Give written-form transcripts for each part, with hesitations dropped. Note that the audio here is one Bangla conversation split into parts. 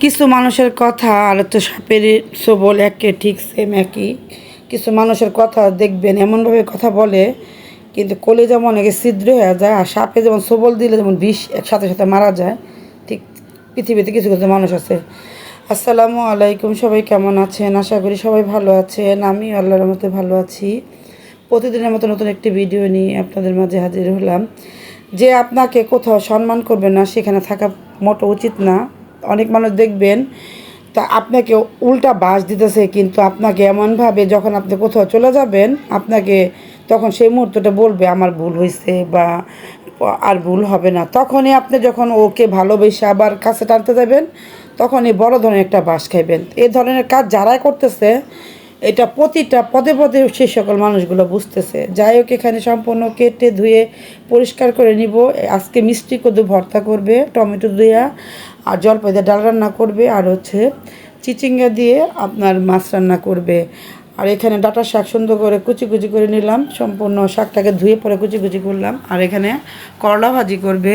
কিছু মানুষের কথা আর হচ্ছে সাপের সবল একে ঠিক সেম একই। কিছু মানুষের কথা দেখবেন এমনভাবে কথা বলে কিন্তু কলিজা মনে ছিদ্র হয়ে যায়, আর সাপে যেমন সবল দিলে যেমন বিষ একসাথে সাথে মারা যায়, ঠিক পৃথিবীতে কিছু কিছু মানুষ আছে। আসসালামু আলাইকুম, সবাই কেমন আছেন? আশা করি সবাই ভালো আছেন। আমি আল্লাহর রহমতে ভালো আছি। প্রতিদিনের মতো নতুন একটি ভিডিও নিয়ে আপনাদের মাঝে হাজির হলাম। যে আপনাকে কোথাও সম্মান করবে না সেখানে থাকা মোটো উচিত না। অনেক মানুষ দেখবেন তা আপনাকে উল্টা বাস দিতেছে, কিন্তু আপনাকে এমনভাবে যখন আপনি কোথাও চলে যাবেন আপনাকে তখন সেই মুহূর্তটা বলবে আমার ভুল হয়েছে বা আর ভুল হবে না। তখনই আপনি যখন ওকে ভালোবেসে আবার কাছে টানতে যাবেন তখনই বড় ধরনের একটা বাস খাইবেন। এই ধরনের কাজ যারাই করতেছে এটা প্রতিটা পদে পদে সেই সকল মানুষগুলো বুঝতেছে। যাই হোক, এখানে সম্পূর্ণ কেটে ধুয়ে পরিষ্কার করে নিব। আজকে মিষ্টি কদু ভর্তা করবে, টমেটো দিয়া আর জলপাই দিয়ে ডাল রান্না করবে, আর হচ্ছে চিচিঙ্গা দিয়ে আপনার মাছ রান্না করবে। আর এখানে ডাঁটা শাক সুন্দর করে কুচি কুচি করে নিলাম, সম্পূর্ণ শাকটাকে ধুয়ে পরে কুচি কুচি করলাম। আর এখানে করলা ভাজি করবে।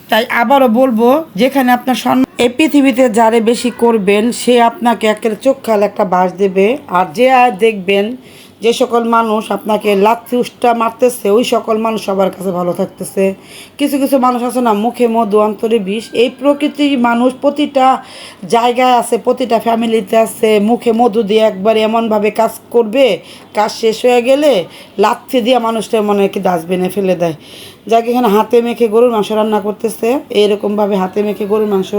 তাই আবারও বলবো, যেখানে আপনার এই পৃথিবীতে যারে বেশি করবেন সে আপনাকে একেবারে চোখ খাল একটা বাস দেবে। আর যে আর দেখবেন যে সকল মানুষ আপনাকে লাথি উষ্টা মারতেছে ওই সকল মানুষ সবার কাছে ভালো থাকতেছে। কিছু কিছু মানুষ আছে না, মুখে মধু অন্তরে বিষ। এই প্রকৃতির মানুষ প্রতিটা জায়গায় আছে, প্রতিটা ফ্যামিলিতে আছে। মুখে মধু দিয়ে একবার এমনভাবে কাজ করবে, কাজ শেষ হয়ে গেলে লাথি দিয়ে মানুষটা মনে হয় কি ডাস্টবিনে ফেলে দেয়। যাকে এখানে হাতে মেখে গরুর মাংস রান্না করতেছে, এইরকমভাবে হাতে মেখে গরুর মাংস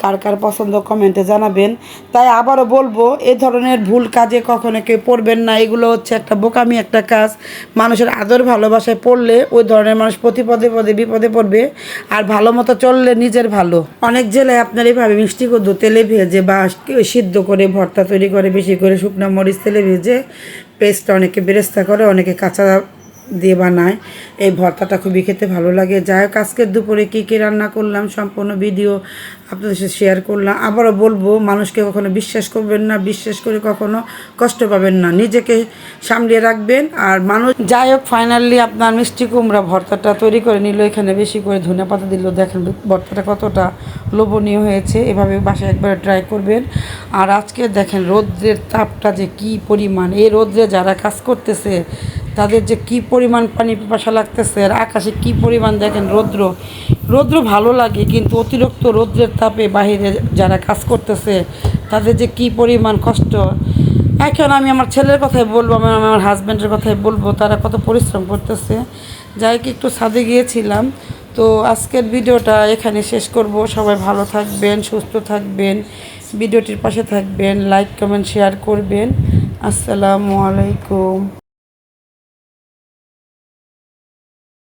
কার কার পছন্দ কমেন্টে জানাবেন। তাই আবারও বলবো, এ ধরনের ভুল কাজে কখনো কেউ পড়বেন না। এগুলো হচ্ছে একটা বোকামি একটা কাজ। মানুষের আদর ভালোবাসায় পড়লে ওই ধরনের মানুষ প্রতি পদে পদে বিপদে পড়বে। আর ভালো মতো চললে নিজের ভালো। অনেক জেলায় আপনার এইভাবে মিষ্টি কদু তেলে ভেজে বা সিদ্ধ করে ভর্তা তৈরি করে, বেশি করে শুকনো মরিচ তেলে ভেজে পেস্টটা অনেকে বেরেস্তা করে, অনেকে কাঁচা দিয়ে বানায়। এই ভর্তাটা খুবই খেতে ভালো লাগে। যাই হোক, আজকের দুপুরে কী কী রান্না করলাম সম্পূর্ণ ভিডিও আপনাদের সাথে শেয়ার করলাম। আবারও বলবো, মানুষকে কখনো বিশ্বাস করবেন না, বিশ্বাস করে কখনো কষ্ট পাবেন না, নিজেকে সামলিয়ে রাখবেন। আর মানুষ যাই হোক, ফাইনালি আপনার মিষ্টি কুমড়া ভর্তাটা তৈরি করে নিল। এখানে বেশি করে ধনেপাতা দিল। দেখেন ভর্তাটা কতটা লোভনীয় হয়েছে। এভাবে বাসায় একবারে ট্রাই করবেন। আর আজকে দেখেন রৌদ্রের তাপটা যে কী পরিমাণ, এই রৌদ্রে যারা কাজ করতেছে তাদের যে কী পরিমাণ পানি পিপাসা লাগতেছে। আর আকাশে কী পরিমাণ দেখেন রৌদ্র ভালো লাগে, কিন্তু অতিরিক্ত রৌদ্রের তাপে বাহিরে যারা কাজ করতেছে তাদের যে কী পরিমাণ কষ্ট। এখন আমি আমার ছেলের কথাই বলবো, আমার হাজব্যান্ডের কথাই বলবো, তারা কত পরিশ্রম করতেছে। যাই কি, একটু ছাদে গিয়েছিলাম। তো আজকের ভিডিওটা এখানে শেষ করব। সবাই ভালো থাকবেন, সুস্থ থাকবেন, ভিডিওটির পাশে থাকবেন, লাইক কমেন্ট শেয়ার করবেন। আসসালামু আলাইকুম।